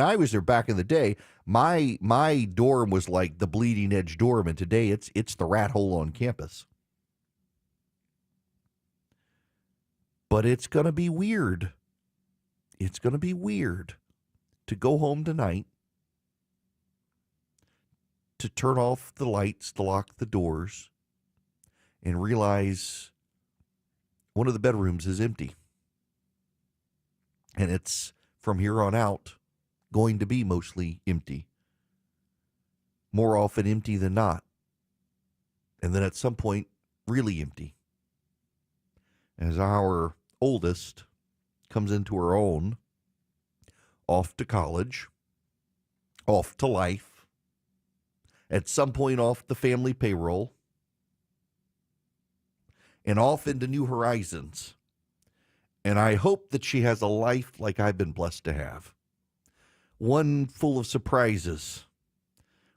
I was there back in the day. My dorm was like the bleeding edge dorm, and today it's the rat hole on campus. But it's going to be weird. It's going to be weird to go home tonight, to turn off the lights, to lock the doors, and realize one of the bedrooms is empty. And it's, from here on out, going to be mostly empty. More often empty than not. And then at some point, really empty. As our oldest comes into her own, off to college, off to life, at some point off the family payroll, and off into new horizons. And I hope that she has a life like I've been blessed to have. One full of surprises,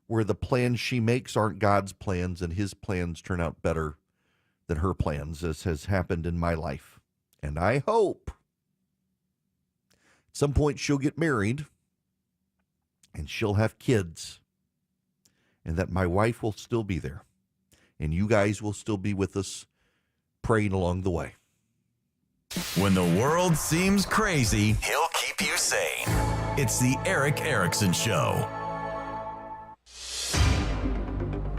where the plans she makes aren't God's plans and his plans turn out better than her plans, as has happened in my life. And I hope at some point she'll get married and she'll have kids, and that my wife will still be there and you guys will still be with us praying along the way. When the world seems crazy, he'll keep you sane. It's the Erick Erickson Show.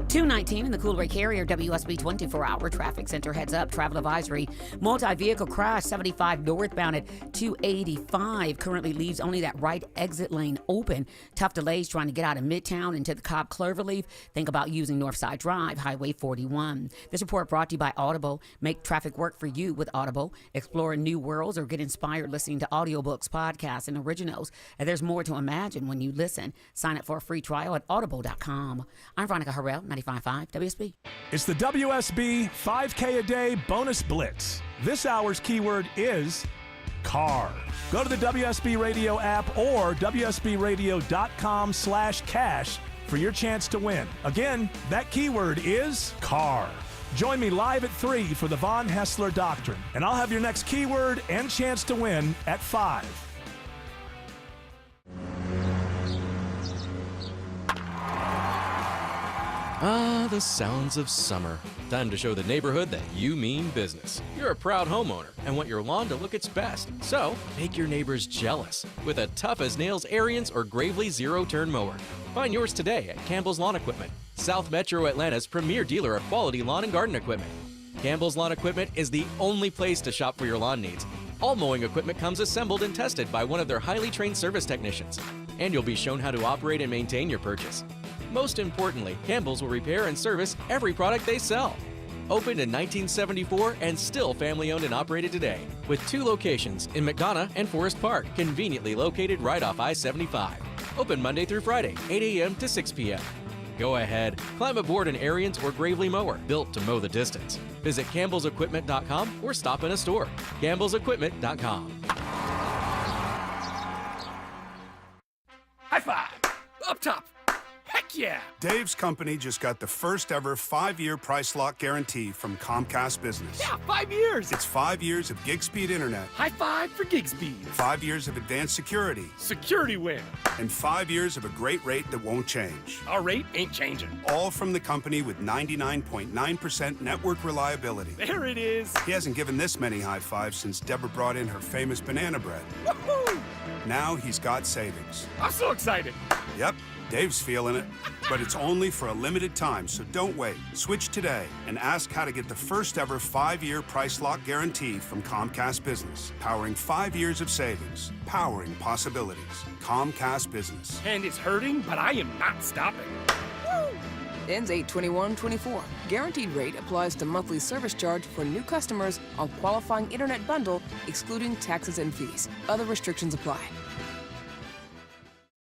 219 in the Cool Ray Carrier WSB 24-hour traffic center heads up. Travel advisory. Multi-vehicle crash 75 northbound at 285. Currently leaves only that right exit lane open. Tough delays trying to get out of Midtown into the Cobb Cloverleaf. Think about using Northside Drive, Highway 41. This report brought to you by Audible. Make traffic work for you with Audible. Explore new worlds or get inspired listening to audiobooks, podcasts, and originals. And there's more to imagine when you listen. Sign up for a free trial at audible.com. I'm Veronica Harrell, 95.5 WSB. It's the WSB 5K a day bonus blitz. This hour's keyword is car. Go to the WSB Radio app or WSBradio.com/cash for your chance to win. Again, that keyword is car. Join me live at 3 for the Von Hessler Doctrine, and I'll have your next keyword and chance to win at 5. Ah, the sounds of summer. Time to show the neighborhood that you mean business. You're a proud homeowner and want your lawn to look its best. So, make your neighbors jealous with a tough-as-nails Ariens or Gravely zero-turn mower. Find yours today at Campbell's Lawn Equipment, South Metro Atlanta's premier dealer of quality lawn and garden equipment. Campbell's Lawn Equipment is the only place to shop for your lawn needs. All mowing equipment comes assembled and tested by one of their highly trained service technicians. And you'll be shown how to operate and maintain your purchase. Most importantly, Campbell's will repair and service every product they sell. Opened in 1974 and still family-owned and operated today, with 2 locations in McDonough and Forest Park, conveniently located right off I-75. Open Monday through Friday, 8 a.m. to 6 p.m. Go ahead, climb aboard an Ariens or Gravely mower, built to mow the distance. Visit campbellsequipment.com or stop in a store. campbellsequipment.com. High five! Up top! Heck yeah! Dave's company just got the first ever 5-year price lock guarantee from Comcast Business. Yeah, 5 years! It's 5 years of gig speed internet, High five for gig speed. 5 years of advanced security, Security win. and 5 years of a great rate that won't change. Our rate ain't changing. All from the company with 99.9% network reliability. There it is. He hasn't given this many high fives since Deborah brought in her famous banana bread. Woohoo! Now he's got savings. I'm so excited. Yep, Dave's feeling it. But it's only for a limited time, so don't wait. Switch today and ask how to get the first ever 5-year price lock guarantee from Comcast Business. Powering 5 years of savings. Powering possibilities. Comcast Business. And it's hurting, but I am not stopping. Ends 8/21/24. Guaranteed rate applies to monthly service charge for new customers on qualifying internet bundle, excluding taxes and fees. Other restrictions apply.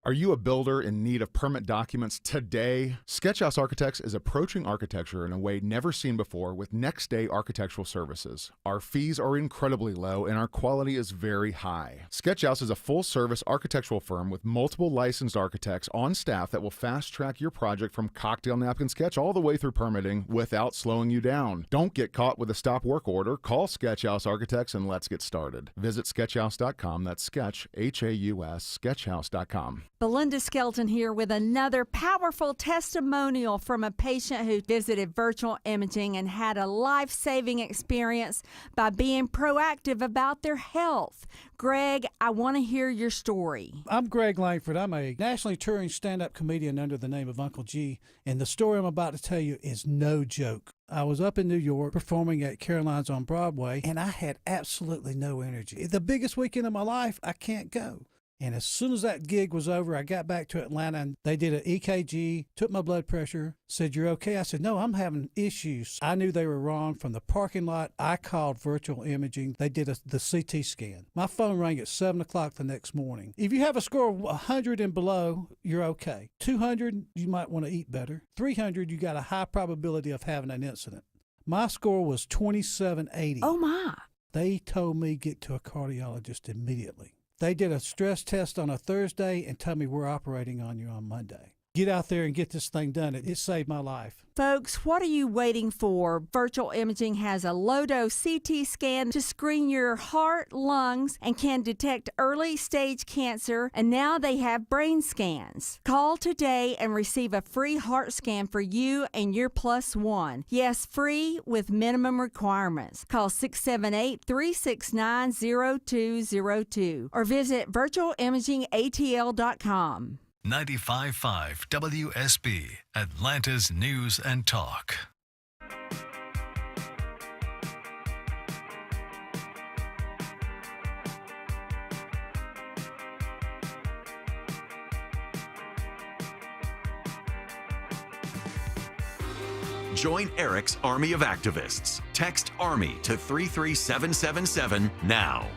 Are you a builder in need of permit documents today? Sketchhouse Architects is approaching architecture in a way never seen before with next-day architectural services. Our fees are incredibly low and our quality is very high. Sketchhouse is a full-service architectural firm with multiple licensed architects on staff that will fast-track your project from cocktail napkin sketch all the way through permitting without slowing you down. Don't get caught with a stop work order. Call Sketchhouse Architects and let's get started. Visit sketchhouse.com. That's sketch, H-A-U-S, sketchhouse.com. Belinda Skelton here with another powerful testimonial from a patient who visited virtual imaging and had a life-saving experience by being proactive about their health. Greg, I want to hear your story. I'm Greg Langford. I'm a nationally touring stand-up comedian under the name of Uncle G, and the story I'm about to tell you is no joke. I was up in New York performing at Caroline's on Broadway, and I had absolutely no energy. The biggest weekend of my life, I can't go. And as soon as that gig was over, I got back to Atlanta, and they did an EKG, took my blood pressure, said, "You're okay?" I said, "No, I'm having issues." I knew they were wrong. From the parking lot, I called virtual imaging. They did the CT scan. My phone rang at 7 o'clock the next morning. If you have a score of 100 and below, you're okay. 200, you might want to eat better. 300, you got a high probability of having an incident. My score was 2780. Oh, my. They told me get to a cardiologist immediately. They did a stress test on a Thursday and told me we're operating on you on Monday. Get out there and get this thing done. It saved my life. Folks, what are you waiting for? Virtual Imaging has a low-dose CT scan to screen your heart, lungs, and can detect early-stage cancer, and now they have brain scans. Call today and receive a free heart scan for you and your plus one. Yes, free with minimum requirements. Call 678-369-0202 or visit virtualimagingatl.com. 95.5 WSB, Atlanta's News and Talk. Join Eric's Army of Activists. Text ARMY to 33777 now.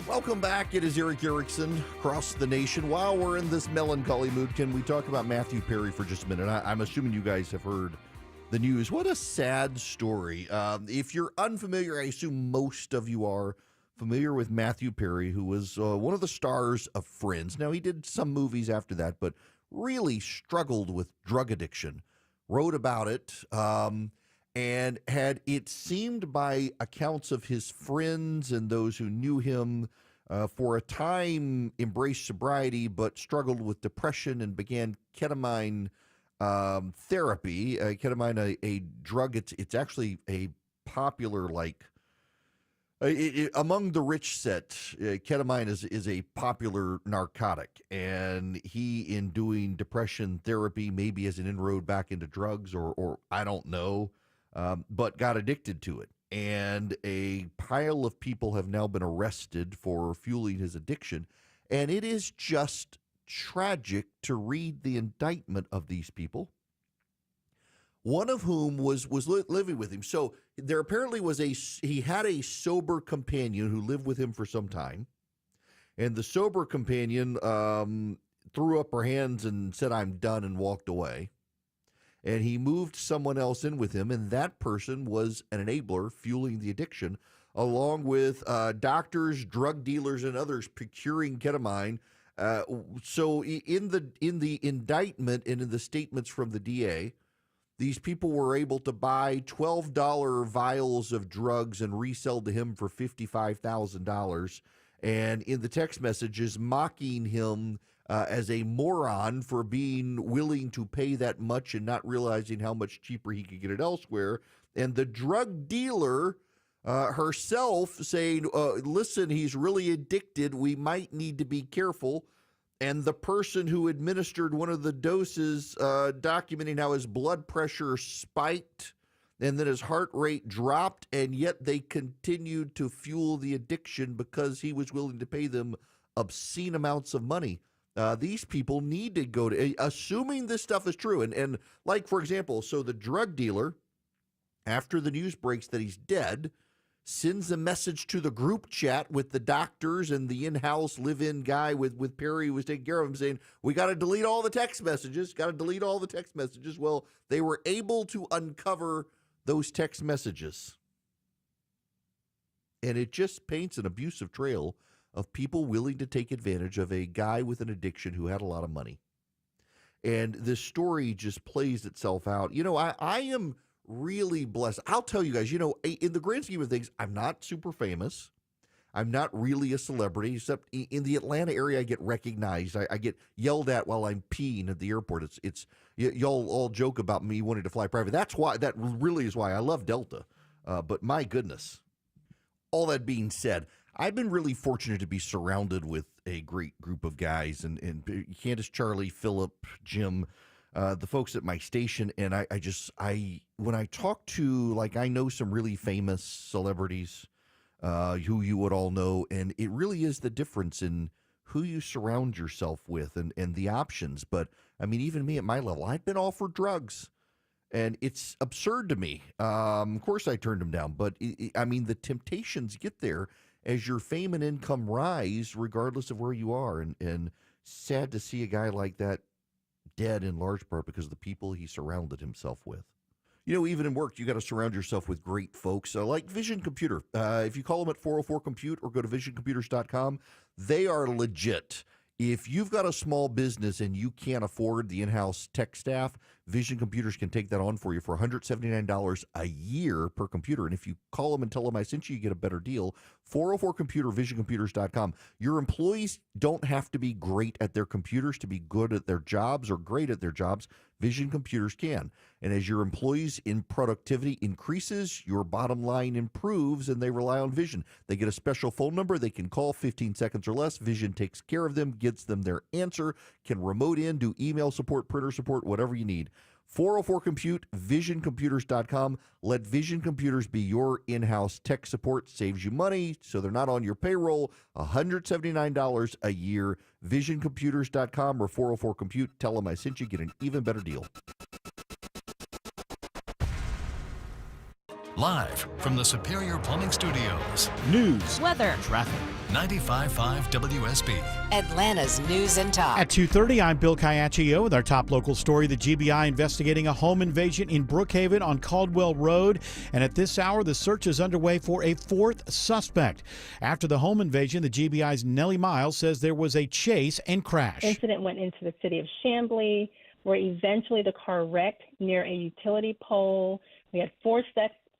Welcome back. It is Eric Erickson across the nation. While we're in this melancholy mood, can we talk about Matthew Perry for just a minute? I'm assuming you guys have heard the news. What a sad story. If you're unfamiliar, I assume most of you are familiar with Matthew Perry, who was one of the stars of Friends. Now, he did some movies after that, but really struggled with drug addiction. Wrote about it, and had, it seemed by accounts of his friends and those who knew him, for a time embraced sobriety, but struggled with depression and began ketamine therapy. Ketamine, a drug, it's actually a popular, among the rich set, ketamine is a popular narcotic. And he, in doing depression therapy, maybe as an inroad back into drugs, or I don't know, but got addicted to it. And a pile of people have now been arrested for fueling his addiction. And it is just tragic to read the indictment of these people, one of whom was living with him. So there apparently was he had a sober companion who lived with him for some time. And the sober companion threw up her hands and said, "I'm done," and walked away. And he moved someone else in with him, and that person was an enabler fueling the addiction, along with doctors, drug dealers, and others procuring ketamine. So in the indictment and in the statements from the DA, these people were able to buy $12 vials of drugs and resell to him for $55,000. And in the text messages, mocking him as a moron for being willing to pay that much and not realizing how much cheaper he could get it elsewhere. And the drug dealer herself saying, listen, he's really addicted. We might need to be careful. And the person who administered one of the doses documenting how his blood pressure spiked and then his heart rate dropped, and yet they continued to fuel the addiction because he was willing to pay them obscene amounts of money. These people need to go to, assuming this stuff is true. And like, for example, so the drug dealer, after the news breaks that he's dead, sends a message to the group chat with the doctors and the in-house live-in guy with Perry who was taking care of him, saying, we got to delete all the text messages, Well, they were able to uncover those text messages. And it just paints an abusive trail of people willing to take advantage of a guy with an addiction who had a lot of money. And this story just plays itself out. You know, I am really blessed. I'll tell you guys, in the grand scheme of things, I'm not super famous. I'm not really a celebrity, except in the Atlanta area, I get recognized. I get yelled at while I'm peeing at the airport. Y'all all joke about me wanting to fly private. That really is why I love Delta. But my goodness. All that being said, I've been really fortunate to be surrounded with a great group of guys, and Candace, Charlie, Philip, Jim, the folks at my station, and I when I talk to, I know some really famous celebrities who you would all know, and it really is the difference in who you surround yourself with and the options. But, I mean, even me at my level, I've been offered drugs, and it's absurd to me. Of course I turned them down, but, the temptations get there as your fame and income rise, regardless of where you are, and sad to see a guy like that dead in large part because of the people he surrounded himself with. Even in work, you got to surround yourself with great folks like Vision Computer. If you call them at 404-COMPUTE or go to visioncomputers.com, they are legit. If you've got a small business and you can't afford the in-house tech staff, Vision Computers can take that on for you for $179 a year per computer. And if you call them and tell them I sent you get a better deal. 404-COMPUTER, visioncomputers.com. Your employees don't have to be great at their computers to be good at their jobs or great at their jobs. Vision Computers can. And as your employees in productivity increases, your bottom line improves, and they rely on Vision. They get a special phone number they can call, 15 seconds or less. Vision takes care of them, gets them their answer, can remote in, do email support, printer support, whatever you need. 404-COMPUTE, visioncomputers.com. Let Vision Computers be your in-house tech support. Saves you money, so they're not on your payroll. $179 a year. Visioncomputers.com or 404-COMPUTE. Tell them I sent you. Get an even better deal. Live from the Superior Plumbing Studios. News, weather, traffic. 95.5 WSB. Atlanta's News and Talk. At 2:30, I'm Bill Caiaccio with our top local story. The GBI investigating a home invasion in Brookhaven on Caldwell Road. And at this hour, the search is underway for a fourth suspect. After the home invasion, the GBI's Nellie Miles says there was a chase and crash. The incident went into the city of Chamblee, where eventually the car wrecked near a utility pole. We had four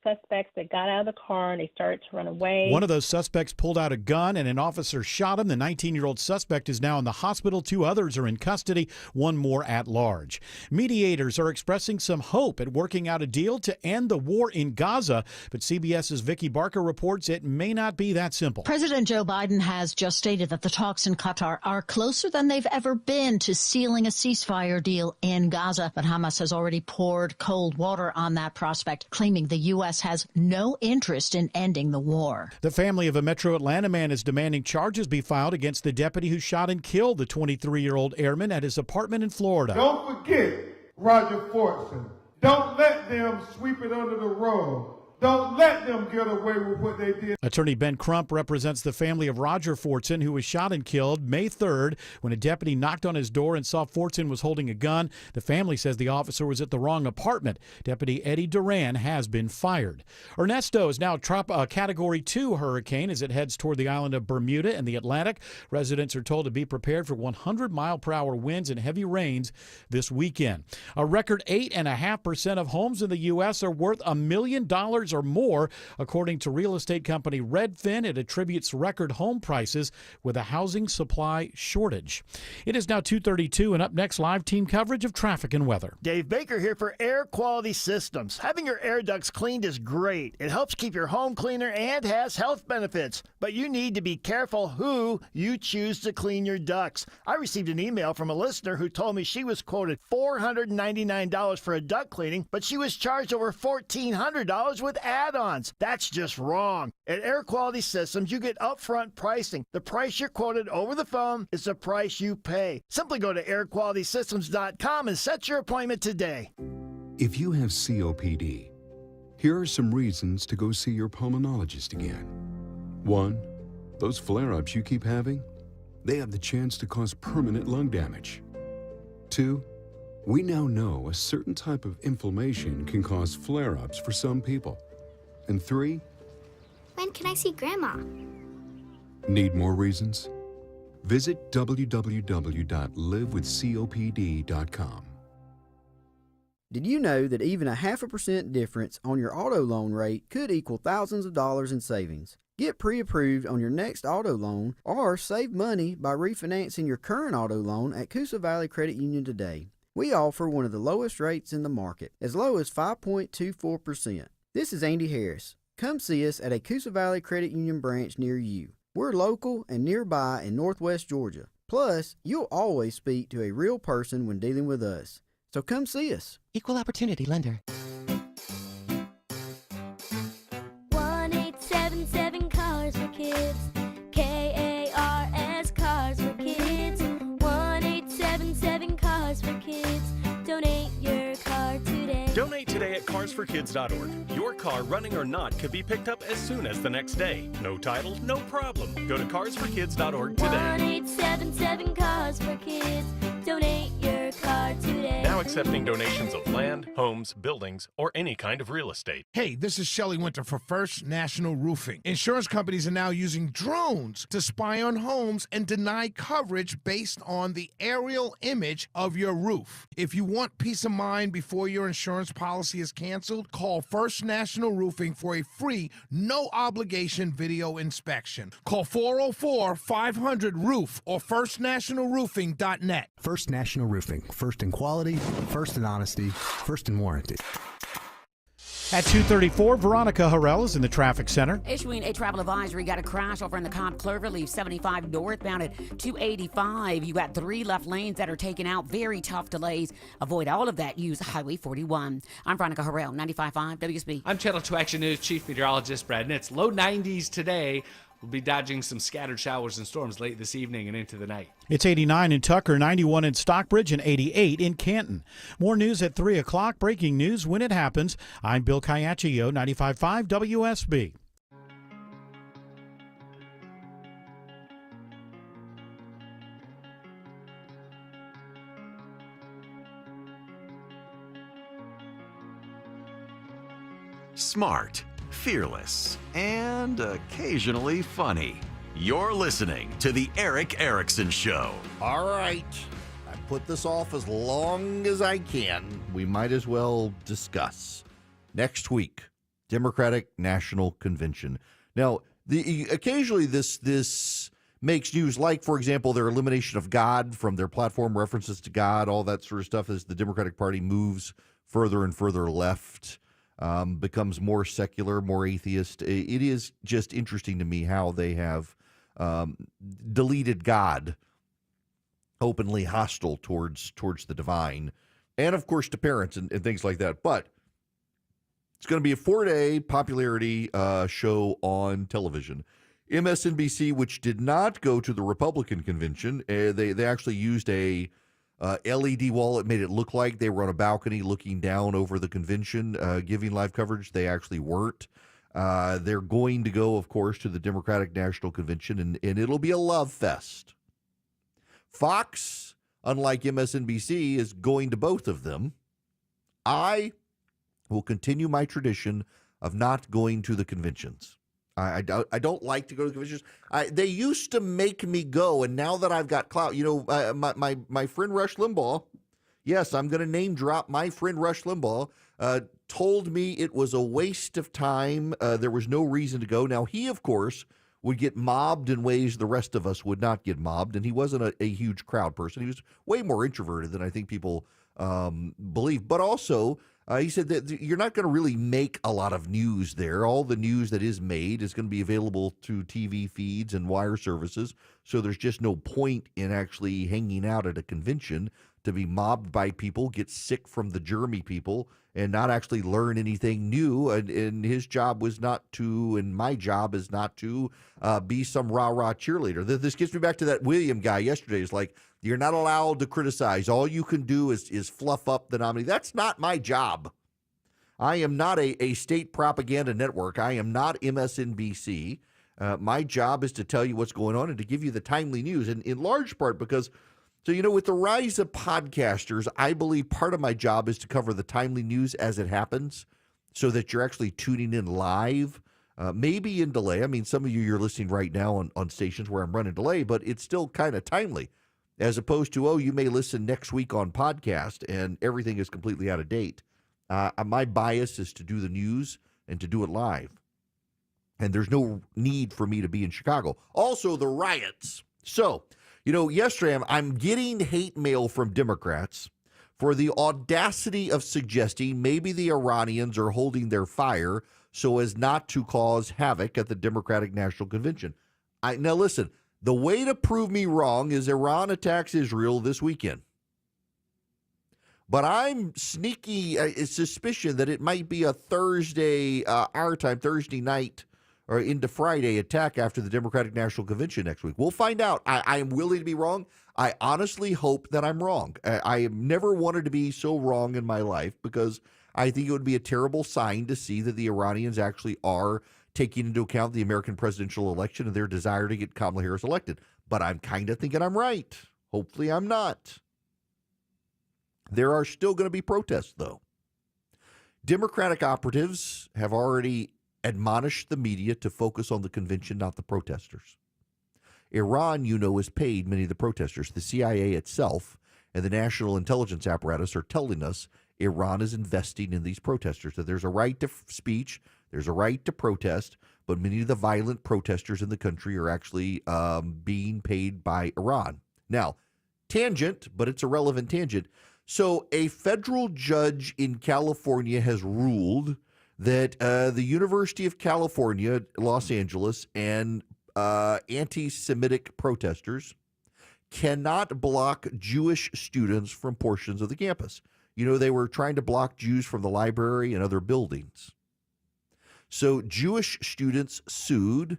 suspects that got out of the car and they started to run away. One of those suspects pulled out a gun and an officer shot him. The 19-year-old suspect is now in the hospital. Two others are in custody, one more at large. Mediators are expressing some hope at working out a deal to end the war in Gaza, but CBS's Vicki Barker reports it may not be that simple. President Joe Biden has just stated that the talks in Qatar are closer than they've ever been to sealing a ceasefire deal in Gaza, but Hamas has already poured cold water on that prospect, claiming the U.S. has no interest in ending the war. The family of a Metro Atlanta man is demanding charges be filed against the deputy who shot and killed the 23-year-old airman at his apartment in Florida. Don't forget Roger Fortson. Don't let them sweep it under the rug. Don't let them get away with what they did. Attorney Ben Crump represents the family of Roger Fortson, who was shot and killed May 3rd when a deputy knocked on his door and saw Fortson was holding a gun. The family says the officer was at the wrong apartment. Deputy Eddie Duran has been fired. Ernesto is now a Category 2 hurricane as it heads toward the island of Bermuda and the Atlantic. Residents are told to be prepared for 100-mile-per-hour winds and heavy rains this weekend. A record 8.5% of homes in the U.S. are worth $1 million or more, according to real estate company Redfin. It attributes record home prices with a housing supply shortage. It is now 2:32, and up next, live team coverage of traffic and weather. Dave Baker here for Air Quality Systems. Having your air ducts cleaned is great. It helps keep your home cleaner and has health benefits. But you need to be careful who you choose to clean your ducts. I received an email from a listener who told me she was quoted $499 for a duct cleaning, but she was charged over $1,400 with add-ons. That's just wrong. At Air Quality Systems, you get upfront pricing. The price you're quoted over the phone is the price you pay. Simply go to airqualitysystems.com and set your appointment today. If you have COPD, here are some reasons to go see your pulmonologist again. 1. Those flare-ups you keep having, they have the chance to cause permanent lung damage. 2. We now know a certain type of inflammation can cause flare-ups for some people. And 3, when can I see Grandma? Need more reasons? Visit www.livewithcopd.com. Did you know that even a 0.5% difference on your auto loan rate could equal thousands of dollars in savings? Get pre-approved on your next auto loan or save money by refinancing your current auto loan at Coosa Valley Credit Union today. We offer one of the lowest rates in the market, as low as 5.24%. This is Andy Harris. Come see us at a Coosa Valley Credit Union branch near you. We're local and nearby in Northwest Georgia. Plus, you'll always speak to a real person when dealing with us. So come see us. Equal Opportunity Lender. 1-877 Cars for Kids. KARS Cars for Kids. 1-877 Cars for Kids. Donate your car today. Donate today at carsforkids.org. Your car, running or not, could be picked up as soon as the next day. No title, no problem. Go to carsforkids.org today. 1-877 Cars for Kids. Donate your car today. Now accepting donations of land, homes, buildings, or any kind of real estate. Hey, this is Shelley Winter for First National Roofing. Insurance companies are now using drones to spy on homes and deny coverage based on the aerial image of your roof. If you want peace of mind before your insurance policy is canceled, call First National Roofing for a free, no-obligation video inspection. Call 404-500-ROOF or firstnationalroofing.net. First National Roofing. First in quality, first in honesty, first in warranty. At 2:34, Veronica Harrell is in the traffic center. Issuing a travel advisory. Got a crash over in the Cobb Cloverleaf 75 northbound at 285. You got 3 left lanes that are taken out. Very tough delays. Avoid all of that. Use Highway 41. I'm Veronica Harrell, 95.5 WSB. I'm Channel 2 Action News Chief Meteorologist Brad Nitz. Low 90s today. We'll be dodging some scattered showers and storms late this evening and into the night. It's 89 in Tucker, 91 in Stockbridge, and 88 in Canton. More news at 3 o'clock. Breaking news when it happens. I'm Bill Caiaccio, 95.5 WSB. Smart, fearless, and occasionally funny. You're listening to The Eric Erickson Show. All right. I put this off as long as I can. We might as well discuss. Next week, Democratic National Convention. Now, occasionally this makes news, like, for example, their elimination of God from their platform, references to God, all that sort of stuff, as the Democratic Party moves further and further left. Becomes more secular, more atheist. It is just interesting to me how they have deleted God, openly hostile towards the divine, and of course to parents and things like that. But it's going to be a 4-day popularity show on television. MSNBC, which did not go to the Republican convention, they actually used a LED wall. It made it look like they were on a balcony looking down over the convention, giving live coverage. They actually weren't. They're going to go, of course, to the Democratic National Convention, and it'll be a love fest. Fox, unlike MSNBC, is going to both of them. I will continue my tradition of not going to the conventions. I don't like to go to conventions. They used to make me go, and now that I've got clout, my friend Rush Limbaugh, yes, I'm going to name drop my friend Rush Limbaugh, told me it was a waste of time. There was no reason to go. Now, he, of course, would get mobbed in ways the rest of us would not get mobbed, and he wasn't a huge crowd person. He was way more introverted than I think people believe. But also, he said that you're not going to really make a lot of news there. All the news that is made is going to be available through TV feeds and wire services, so there's just no point in actually hanging out at a convention to be mobbed by people, get sick from the germy people, and not actually learn anything new. And his job was not to, and my job is not to be some rah-rah cheerleader. This gets me back to that William guy yesterday. It's like, you're not allowed to criticize. All you can do is fluff up the nominee. That's not my job. I am not a state propaganda network. I am not MSNBC. My job is to tell you what's going on and to give you the timely news, and in large part because, with the rise of podcasters, I believe part of my job is to cover the timely news as it happens so that you're actually tuning in live, maybe in delay. I mean, some of you're listening right now on stations where I'm running delay, but it's still kind of timely. as opposed to, oh, you may listen next week on podcast and everything is completely out of date. My bias is to do the news and to do it live. And there's no need for me to be in Chicago. Also, the riots. So, yesterday I'm getting hate mail from Democrats for the audacity of suggesting maybe the Iranians are holding their fire so as not to cause havoc at the Democratic National Convention. Now, listen, the way to prove me wrong is Iran attacks Israel this weekend. But I'm sneaky suspicion that it might be a Thursday, our time, Thursday night, or into Friday attack after the Democratic National Convention next week. We'll find out. I am willing to be wrong. I honestly hope that I'm wrong. I have never wanted to be so wrong in my life because I think it would be a terrible sign to see that the Iranians actually are taking into account the American presidential election and their desire to get Kamala Harris elected. But I'm kind of thinking I'm right. Hopefully I'm not. There are still going to be protests, though. Democratic operatives have already admonished the media to focus on the convention, not the protesters. Iran, has paid many of the protesters. The CIA itself and the national intelligence apparatus are telling us Iran is investing in these protesters, that there's a right to speech, there's a right to protest, but many of the violent protesters in the country are actually being paid by Iran. Now, tangent, but it's a relevant tangent. So a federal judge in California has ruled that the University of California, Los Angeles, and anti-Semitic protesters cannot block Jewish students from portions of the campus. They were trying to block Jews from the library and other buildings. So Jewish students sued,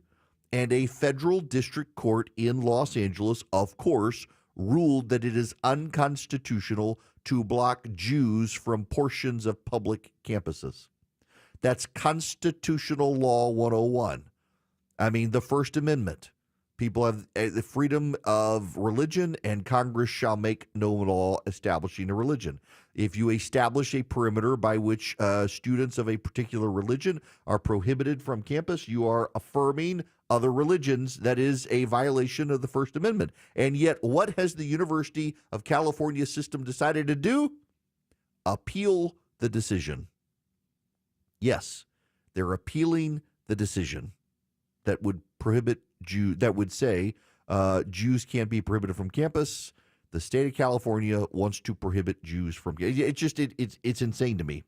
and a federal district court in Los Angeles, of course, ruled that it is unconstitutional to block Jews from portions of public campuses. That's constitutional law 101. I mean, the First Amendment. People have the freedom of religion, and Congress shall make no law establishing a religion. If you establish a perimeter by which students of a particular religion are prohibited from campus, you are affirming other religions. That is a violation of the First Amendment. And yet, what has the University of California system decided to do? Appeal the decision. Yes, they're appealing the decision that would prohibit that would say Jews can't be prohibited from campus. The state of California wants to prohibit Jews from. It's insane to me,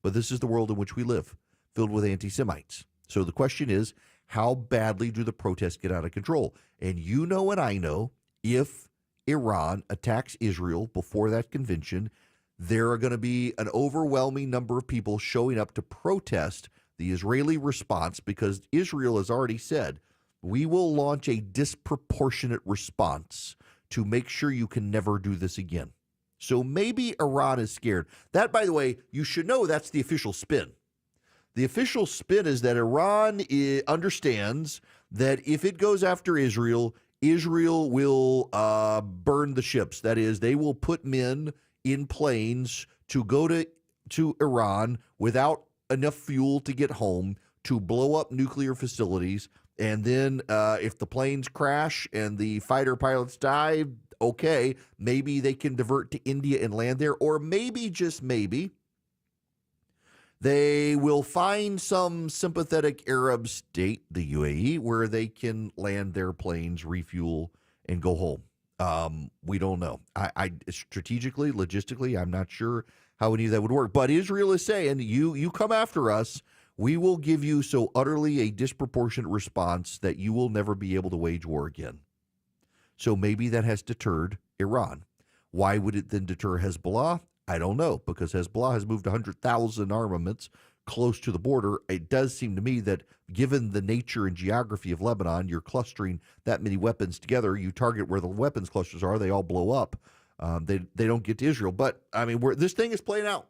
but this is the world in which we live, filled with anti-Semites. So the question is, how badly do the protests get out of control? And and I know, if Iran attacks Israel before that convention, there are going to be an overwhelming number of people showing up to protest the Israeli response, because Israel has already said, we will launch a disproportionate response to make sure you can never do this again. So maybe Iran is scared. That, by the way, you should know that's the official spin. The official spin is that Iran understands that if it goes after Israel, Israel will burn the ships. That is, they will put men in planes to go to Iran without enough fuel to get home, to blow up nuclear facilities. And then if the planes crash and the fighter pilots die, okay, maybe they can divert to India and land there. Or maybe, just maybe, they will find some sympathetic Arab state, the UAE, where they can land their planes, refuel, and go home. We don't know. I strategically, logistically, I'm not sure how any of that would work. But Israel is saying, you come after us, we will give you so utterly a disproportionate response that you will never be able to wage war again. So maybe that has deterred Iran. Why would it then deter Hezbollah? I don't know, because Hezbollah has moved 100,000 armaments close to the border. It does seem to me that given the nature and geography of Lebanon, you're clustering that many weapons together. You target where the weapons clusters are, they all blow up. They don't get to Israel. But, I mean, this thing is playing out.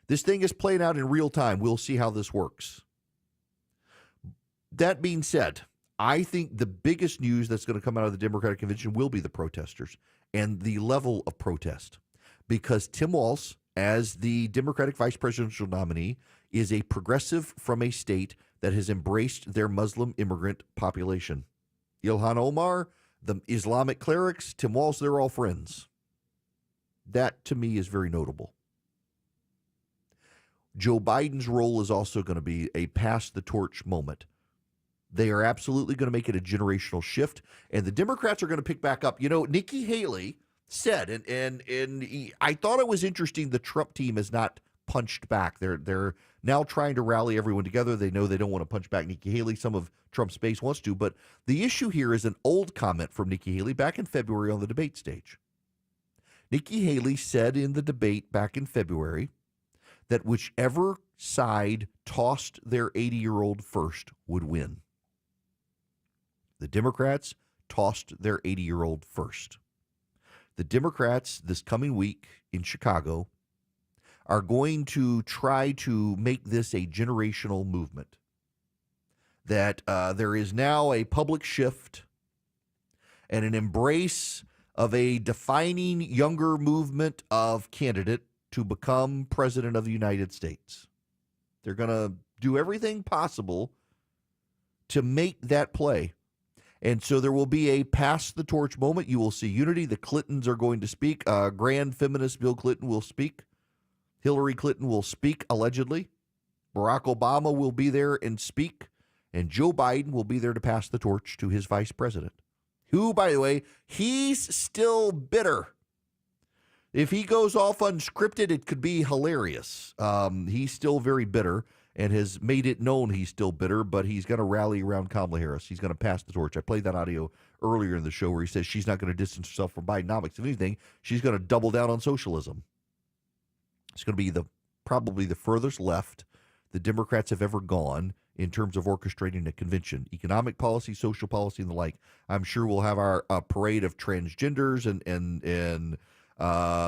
This thing is playing out in real time. We'll see how this works. That being said, I think the biggest news that's going to come out of the Democratic Convention will be the protesters and the level of protest. Because Tim Walz, as the Democratic vice presidential nominee, is a progressive from a state that has embraced their Muslim immigrant population. Ilhan Omar, The Islamic clerics, Tim Walz, they're all friends. That, to me, is very notable. Joe Biden's role is also going to be a pass-the-torch moment. They are absolutely going to make it a generational shift, and the Democrats are going to pick back up. You know, Nikki Haley said, and I thought it was interesting, the Trump team has not punched back. They're now trying to rally everyone together. They know they don't want to punch back Nikki Haley. Some of Trump's base wants to, but the issue here is an old comment from Nikki Haley back in February on the debate stage. Nikki Haley said in the debate back in February that whichever side tossed their 80-year-old first would win. The Democrats tossed their 80-year-old first. The Democrats this coming week in Chicago are going to try to make this a generational movement. That there is now a public shift and an embrace of a defining younger movement of candidate to become president of the United States. They're going to do everything possible to make that play. And so there will be a pass-the-torch moment. You will see unity. The Clintons are going to speak. Grand feminist Bill Clinton will speak. Hillary Clinton will speak, allegedly. Barack Obama will be there and speak. And Joe Biden will be there to pass the torch to his vice president, who, by the way, he's still bitter. If he goes off unscripted, it could be hilarious. He's still very bitter and has made it known he's still bitter, but he's going to rally around Kamala Harris. He's going to pass the torch. I played that audio earlier in the show where he says she's not going to distance herself from Bidenomics. If anything, she's going to double down on socialism. It's going to be probably the furthest left the Democrats have ever gone in terms of orchestrating a convention. Economic policy, social policy, and the like. I'm sure we'll have our parade of transgenders and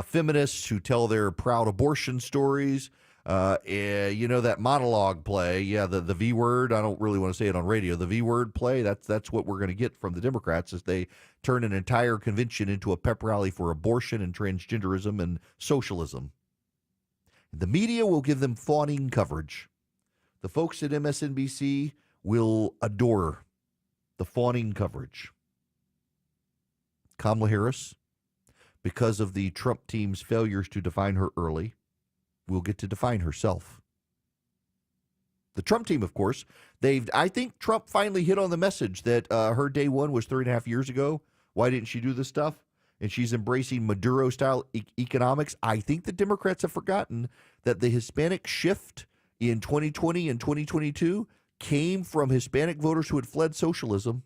feminists who tell their proud abortion stories. You know, that monologue play, the V word, I don't really want to say it on radio, the V word play, that's what we're going to get from the Democrats as they turn an entire convention into a pep rally for abortion and transgenderism and socialism. The media will give them fawning coverage. The folks at MSNBC will adore the fawning coverage. Kamala Harris, because of the Trump team's failures to define her early, will get to define herself. The Trump team, of course, I think Trump finally hit on the message that her day one was 3.5 years ago. Why didn't she do this stuff? And she's embracing Maduro-style economics. I think the Democrats have forgotten that the Hispanic shift in 2020 and 2022 came from Hispanic voters who had fled socialism.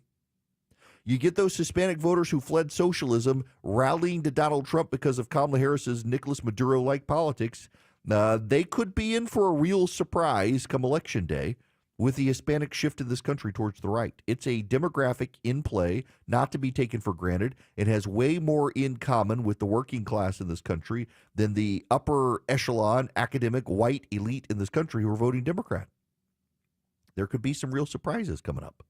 You get those Hispanic voters who fled socialism rallying to Donald Trump because of Kamala Harris's Nicolas Maduro-like politics. They could be in for a real surprise come Election Day with the Hispanic shift in this country towards the right. It's a demographic in play, not to be taken for granted. It has way more in common with the working class in this country than the upper echelon academic white elite in this country who are voting Democrat. There could be some real surprises coming up.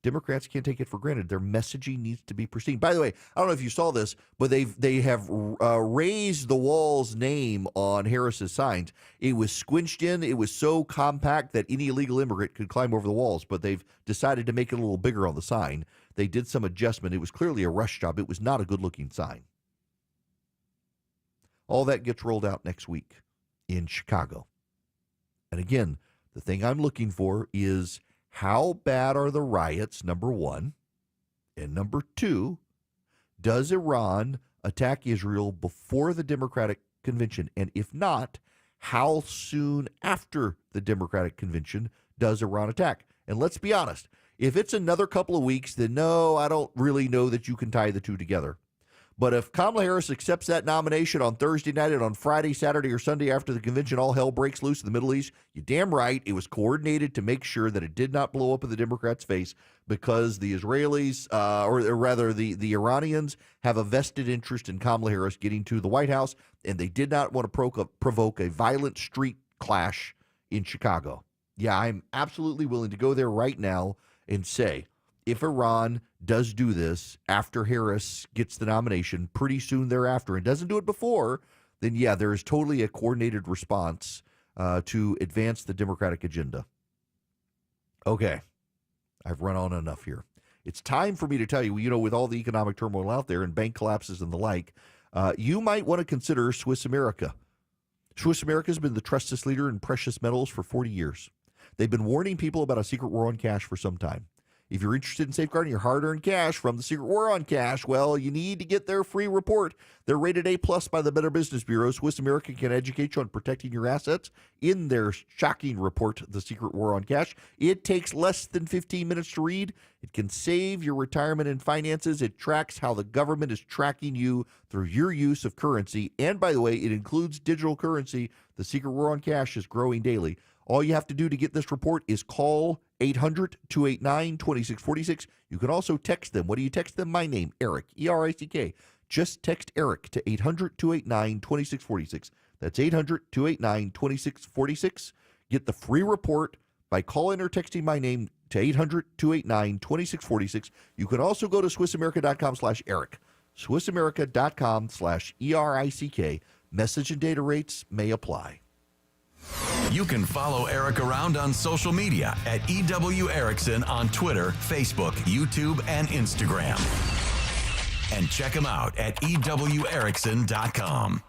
Democrats can't take it for granted. Their messaging needs to be pristine. By the way, I don't know if you saw this, but they have raised the Walz name on Harris's signs. It was squinched in. It was so compact that any illegal immigrant could climb over the walls, but they've decided to make it a little bigger on the sign. They did some adjustment. It was clearly a rush job. It was not a good-looking sign. All that gets rolled out next week in Chicago. And again, the thing I'm looking for is how bad are the riots, number one? And number two, does Iran attack Israel before the Democratic Convention? And if not, how soon after the Democratic Convention does Iran attack? And let's be honest, if it's another couple of weeks, then no, I don't really know that you can tie the two together. But if Kamala Harris accepts that nomination on Thursday night and on Friday, Saturday, or Sunday after the convention, all hell breaks loose in the Middle East, you're damn right it was coordinated to make sure that it did not blow up in the Democrats' face because the Israelis, or rather the Iranians, have a vested interest in Kamala Harris getting to the White House, and they did not want to provoke a violent street clash in Chicago. Yeah, I'm absolutely willing to go there right now and say, if Iran does do this after Harris gets the nomination pretty soon thereafter and doesn't do it before, then yeah, there is totally a coordinated response to advance the Democratic agenda. Okay, I've run on enough here. it's time for me to tell you, with all the economic turmoil out there and bank collapses and the like, you might want to consider Swiss America. Swiss America has been the trusted leader in precious metals for 40 years. They've been warning people about a secret war on cash for some time. If you're interested in safeguarding your hard-earned cash from the secret war on cash, well, you need to get their free report. They're rated A+ by the Better Business Bureau. Swiss America can educate you on protecting your assets in their shocking report, The Secret War on Cash. It takes less than 15 minutes to read. It can save your retirement and finances. It tracks how the government is tracking you through your use of currency. And by the way, it includes digital currency. The Secret War on Cash is growing daily. All you have to do to get this report is call 800-289-2646. You can also text them. What do you text them? My name, Eric, E-R-I-C-K. Just text Eric to 800-289-2646. That's 800-289-2646. Get the free report by calling or texting my name to 800-289-2646. You can also go to SwissAmerica.com/Eric. SwissAmerica.com/ERICK. Message and data rates may apply. You can follow Eric around on social media at EW Erickson on Twitter, Facebook, YouTube, and Instagram. And check him out at EWErickson.com.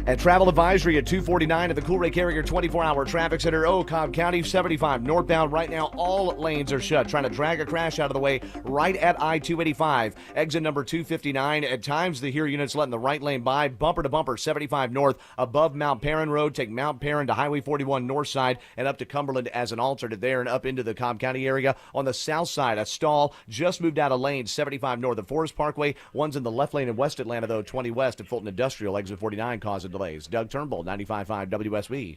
A travel advisory at 249 at the Coolray Carrier 24-hour traffic center, Cobb County, 75 northbound. Right now, all lanes are shut. Trying to drag a crash out of the way right at I-285. Exit number 259. At times, the HERE unit's letting the right lane by. Bumper to bumper, 75 north above Mount Perrin Road. Take Mount Perrin to Highway 41 north side and up to Cumberland as an alternative there and up into the Cobb County area. On the south side, a stall just moved out of lane, 75 north of Forest Parkway. One's in the left lane in West Atlanta, though, 20 west at Fulton Industrial. Exit 49 causing delays. Doug Turnbull, 95.5 WSB.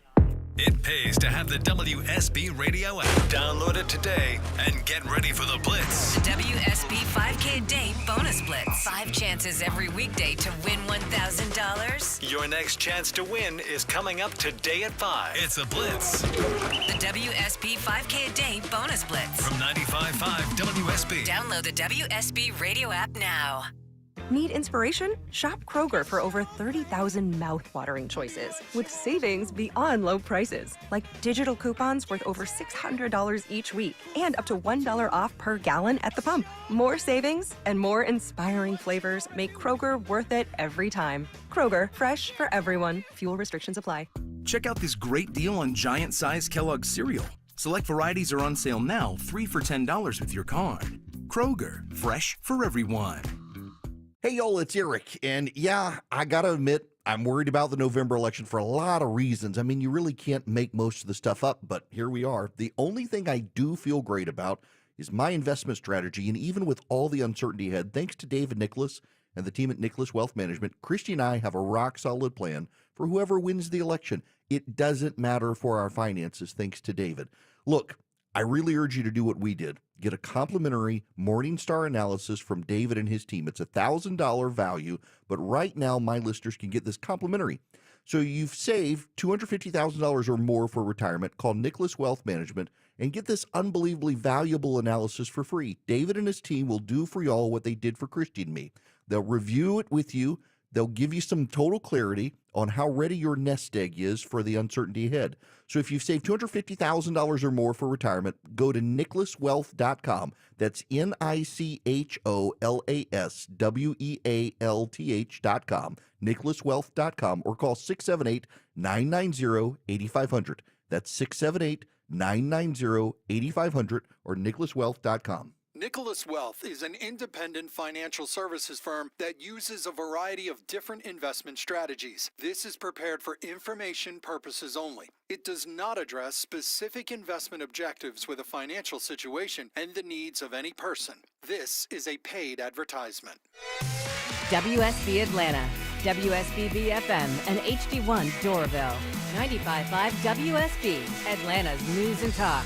It pays to have the WSB radio app. Download it today and get ready for the Blitz. The WSB 5K a day bonus blitz. 5 chances every weekday to win $1,000. Your next chance to win is coming up today at 5. It's a Blitz. The WSB 5K a day bonus blitz. From 95.5 WSB. Download the WSB radio app now. Need inspiration? Shop Kroger for over 30,000 mouth-watering choices with savings beyond low prices, like digital coupons worth over $600 each week and up to $1 off per gallon at the pump. More savings and more inspiring flavors make Kroger worth it every time. Kroger, fresh for everyone. Fuel restrictions apply. Check out this great deal on giant-sized Kellogg's cereal. Select varieties are on sale now, 3 for $10 with your card. Kroger, fresh for everyone. Hey, y'all, it's Eric. And yeah, I got to admit, I'm worried about the November election for a lot of reasons. I mean, you really can't make most of the stuff up, but here we are. The only thing I do feel great about is my investment strategy. And even with all the uncertainty ahead, thanks to David Nicholas and the team at Nicholas Wealth Management, Christy and I have a rock-solid plan for whoever wins the election. It doesn't matter for our finances, thanks to David. Look, I really urge you to do what we did. Get a complimentary Morningstar analysis from David and his team. It's a $1,000 value, but right now my listeners can get this complimentary. So you've saved $250,000 or more for retirement. Call Nicholas Wealth Management and get this unbelievably valuable analysis for free. David and his team will do for y'all what they did for Christy and me. They'll review it with you. They'll give you some total clarity on how ready your nest egg is for the uncertainty ahead. So if you've saved $250,000 or more for retirement, go to nicholaswealth.com. That's NICHOLASWEALTH.com, nicholaswealth.com, or call 678-990-8500. That's 678-990-8500 or nicholaswealth.com. Nicholas Wealth is an independent financial services firm that uses a variety of different investment strategies. This is prepared for information purposes only. It does not address specific investment objectives with a financial situation and the needs of any person. This is a paid advertisement. WSB Atlanta, WSB BFM, and HD1 Doraville. 95.5 WSB, Atlanta's news and talk.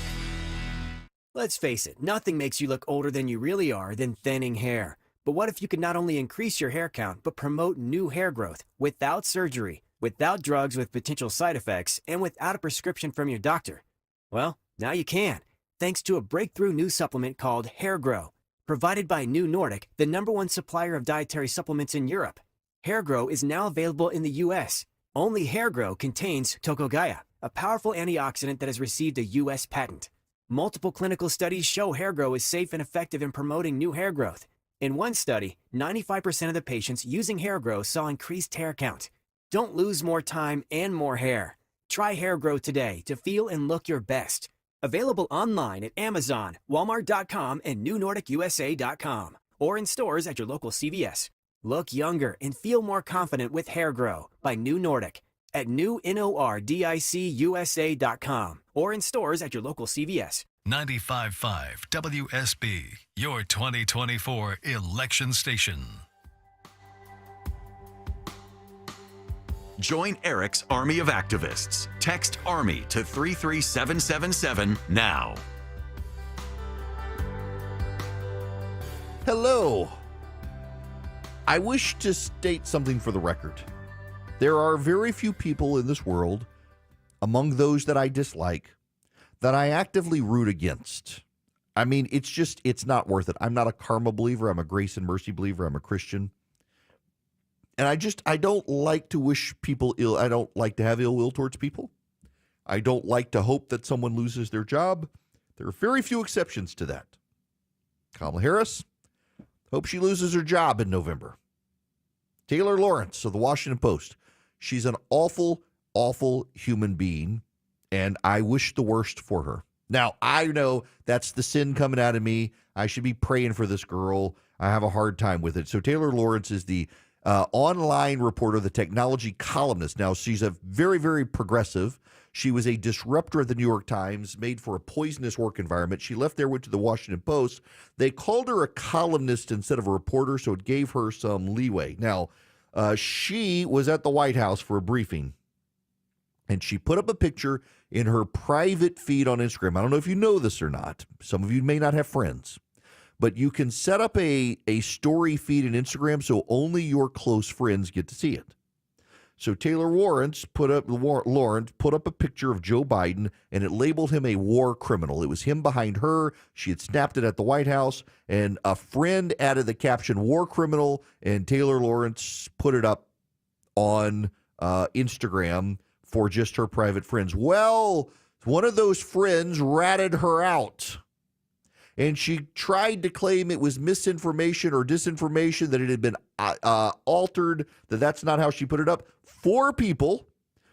Let's face it, nothing makes you look older than you really are than thinning hair. But what if you could not only increase your hair count, but promote new hair growth without surgery, without drugs with potential side effects, and without a prescription from your doctor? Well, now you can, thanks to a breakthrough new supplement called Hair Grow, provided by New Nordic, the #1 supplier of dietary supplements in Europe. Hair Grow is now available in the U.S. Only Hair Grow contains Tocogaya, a powerful antioxidant that has received a U.S. patent. Multiple clinical studies show hair grow is safe and effective in promoting new hair growth. In one study, 95% of the patients using hair grow saw increased hair count. Don't lose more time and more hair. Try Hair Grow today to feel and look your best. Available online at Amazon, Walmart.com, and NewNordicUSA.com, or in stores at your local CVS. Look younger and feel more confident with Hair Grow by New Nordic at NewNordicUSA.com, or in stores at your local CVS. 95.5 WSB, your 2024 election station. Join Eric's Army of Activists. Text ARMY to 33777 now. Hello. I wish to state something for the record. There are very few people in this world, among those that I dislike, that I actively root against. I mean, it's not worth it. I'm not a karma believer. I'm a grace and mercy believer. I'm a Christian. And I don't like to wish people ill. I don't like to have ill will towards people. I don't like to hope that someone loses their job. There are very few exceptions to that. Kamala Harris, hope she loses her job in November. Taylor Lawrence of the Washington Post. She's an awful, awful human being, and I wish the worst for her. Now, I know that's the sin coming out of me. I should be praying for this girl. I have a hard time with it. So Taylor Lawrence is the online reporter, the technology columnist. Now, she's a very, very progressive. She was a disruptor at the New York Times, made for a poisonous work environment. She left there, went to the Washington Post. They called her a columnist instead of a reporter, so it gave her some leeway. Now, she was at the White House for a briefing, and she put up a picture in her private feed on Instagram. I don't know if you know this or not. Some of you may not have friends. But you can set up a story feed in Instagram so only your close friends get to see it. So Taylor Lawrence put up a picture of Joe Biden, and it labeled him a war criminal. It was him behind her. She had snapped it at the White House, and a friend added the caption "war criminal," and Taylor Lawrence put it up on Instagram for just her private friends. Well, one of those friends ratted her out. And she tried to claim it was misinformation or disinformation, that it had been altered, that's not how she put it up. 4 people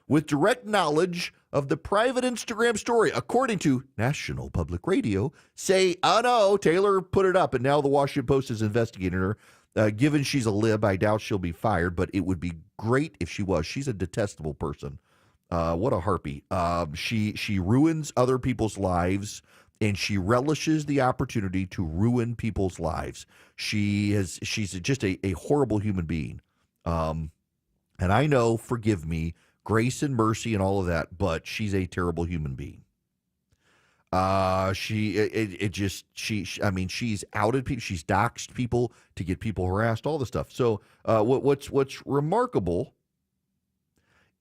with direct knowledge of the private Instagram story, according to National Public Radio, say, oh no, Taylor put it up. And now the Washington Post is investigating her. Given she's a lib, I doubt she'll be fired, but it would be great if she was. She's a detestable person. What a harpy. She ruins other people's lives, and she relishes the opportunity to ruin people's lives. She's just a horrible human being. And I know, forgive me, grace and mercy and all of that, but she's a terrible human being. She's outed people, she's doxed people to get people harassed, all the stuff. So what's remarkable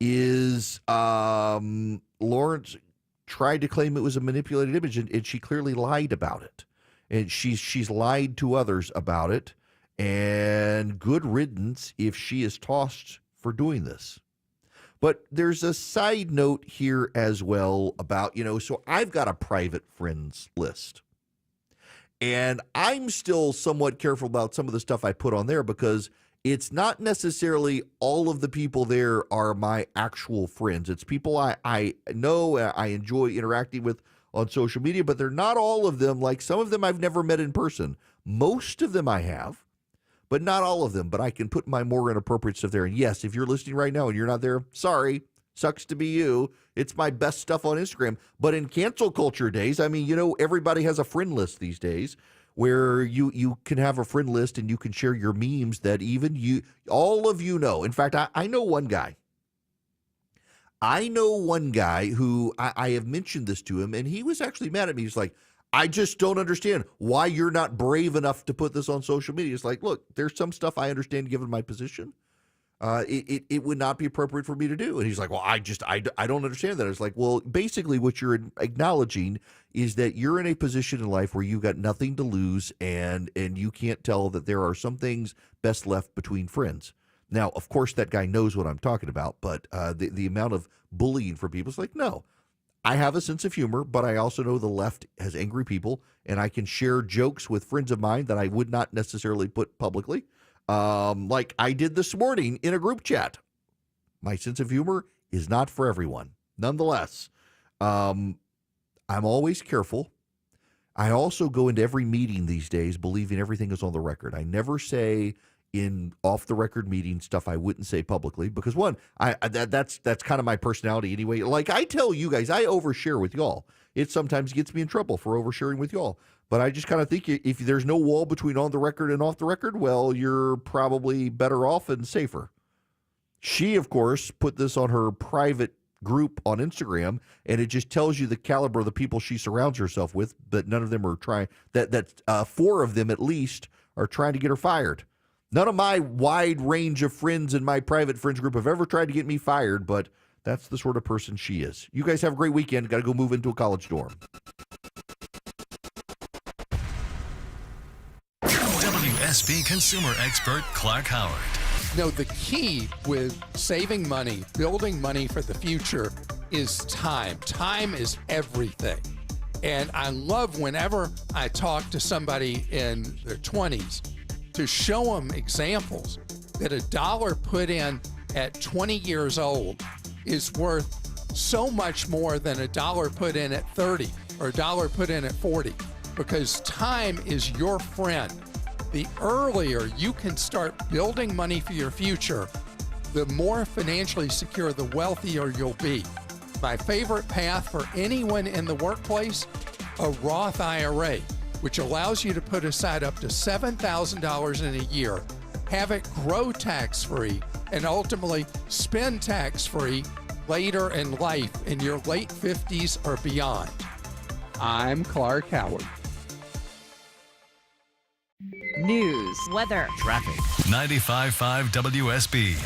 is Lawrence tried to claim it was a manipulated image, and she clearly lied about it. And she's lied to others about it, and good riddance if she is tossed for doing this. But there's a side note here as well about, so I've got a private friends list. And I'm still somewhat careful about some of the stuff I put on there, because it's not necessarily all of the people there are my actual friends. It's people I know, I enjoy interacting with on social media, but they're not all of them. Like, some of them I've never met in person. Most of them I have, but not all of them. But I can put my more inappropriate stuff there. And yes, if you're listening right now and you're not there, sorry, sucks to be you. It's my best stuff on Instagram. But in cancel culture days, everybody has a friend list these days, where you can have a friend list and you can share your memes that even all of you know. In fact, I know one guy. Who I have mentioned this to him, and he was actually mad at me. He's like, I just don't understand why you're not brave enough to put this on social media. It's like, look, there's some stuff I understand given my position. It would not be appropriate for me to do. And he's like, well, I don't understand that. It's like, well, basically what you're acknowledging is that you're in a position in life where you've got nothing to lose, and you can't tell that there are some things best left between friends. Now, of course, that guy knows what I'm talking about, but the amount of bullying for people is like, no, I have a sense of humor, but I also know the left has angry people, and I can share jokes with friends of mine that I would not necessarily put publicly, like I did this morning in a group chat. My sense of humor is not for everyone. Nonetheless, I'm always careful. I also go into every meeting these days believing everything is on the record. I never say in off-the-record meeting stuff I wouldn't say publicly because, one, that's kind of my personality anyway. Like I tell you guys, I overshare with y'all. It sometimes gets me in trouble for oversharing with y'all. But I just kind of think if there's no wall between on the record and off the record, well, you're probably better off and safer. She, of course, put this on her private group on Instagram, and it just tells you the caliber of the people she surrounds herself with, but none of them are trying, that 4 of them at least are trying to get her fired. None of my wide range of friends in my private friends group have ever tried to get me fired, but that's the sort of person she is. You guys have a great weekend. Got to go move into a college dorm. WSB consumer expert Clark Howard. No, the key with saving money, building money for the future is time. Time is everything. And I love whenever I talk to somebody in their 20s to show them examples that $1 put in at 20 years old is worth so much more than $1 put in at 30 or $1 put in at 40, because time is your friend. The earlier you can start building money for your future, the more financially secure, the wealthier you'll be. My favorite path for anyone in the workplace, a Roth IRA, which allows you to put aside up to $7,000 in a year, have it grow tax-free, and ultimately spend tax-free later in life in your late 50s or beyond. I'm Clark Howard. News, weather, traffic. 95.5 WSB,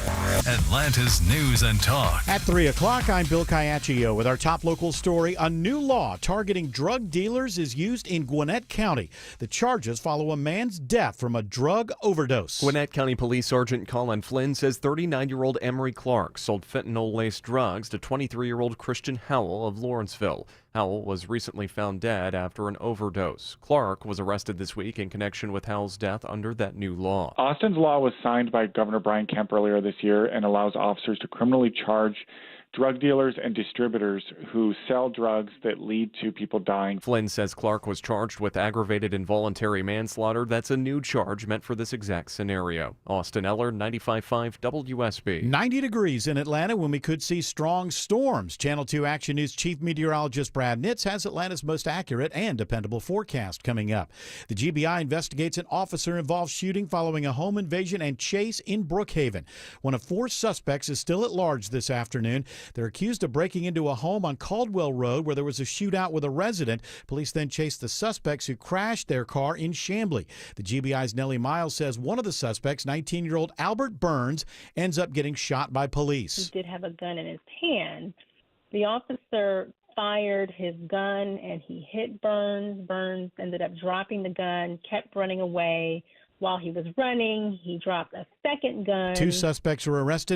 Atlanta's news and talk. At 3 o'clock, I'm Bill Caiaccio with our top local story. A new law targeting drug dealers is used in Gwinnett County. The charges follow a man's death from a drug overdose. Gwinnett County Police Sergeant Colin Flynn says 39-year-old Emery Clark sold fentanyl-laced drugs to 23-year-old Christian Howell of Lawrenceville. Howell was recently found dead after an overdose. Clark was arrested this week in connection with Howell's death under that new law. Austin's law was signed by Governor Brian Kemp earlier this year and allows officers to criminally charge drug dealers and distributors who sell drugs that lead to people dying. Flynn says Clark was charged with aggravated involuntary manslaughter. That's a new charge meant for this exact scenario. Austin Eller, 95.5 WSB. 90 degrees in Atlanta when we could see strong storms. Channel 2 Action News Chief Meteorologist Brad Nitz has Atlanta's most accurate and dependable forecast coming up. The GBI investigates an officer-involved shooting following a home invasion and chase in Brookhaven. One of 4 suspects is still at large this afternoon. They're accused of breaking into a home on Caldwell Road where there was a shootout with a resident. Police then chased the suspects who crashed their car in Chamblee. The GBI's Nellie Miles says one of the suspects, 19-year-old Albert Burns, ends up getting shot by police. He did have a gun in his hand. The officer fired his gun and he hit Burns. Burns ended up dropping the gun, kept running away. While he was running, he dropped a second gun. 2 suspects were arrested.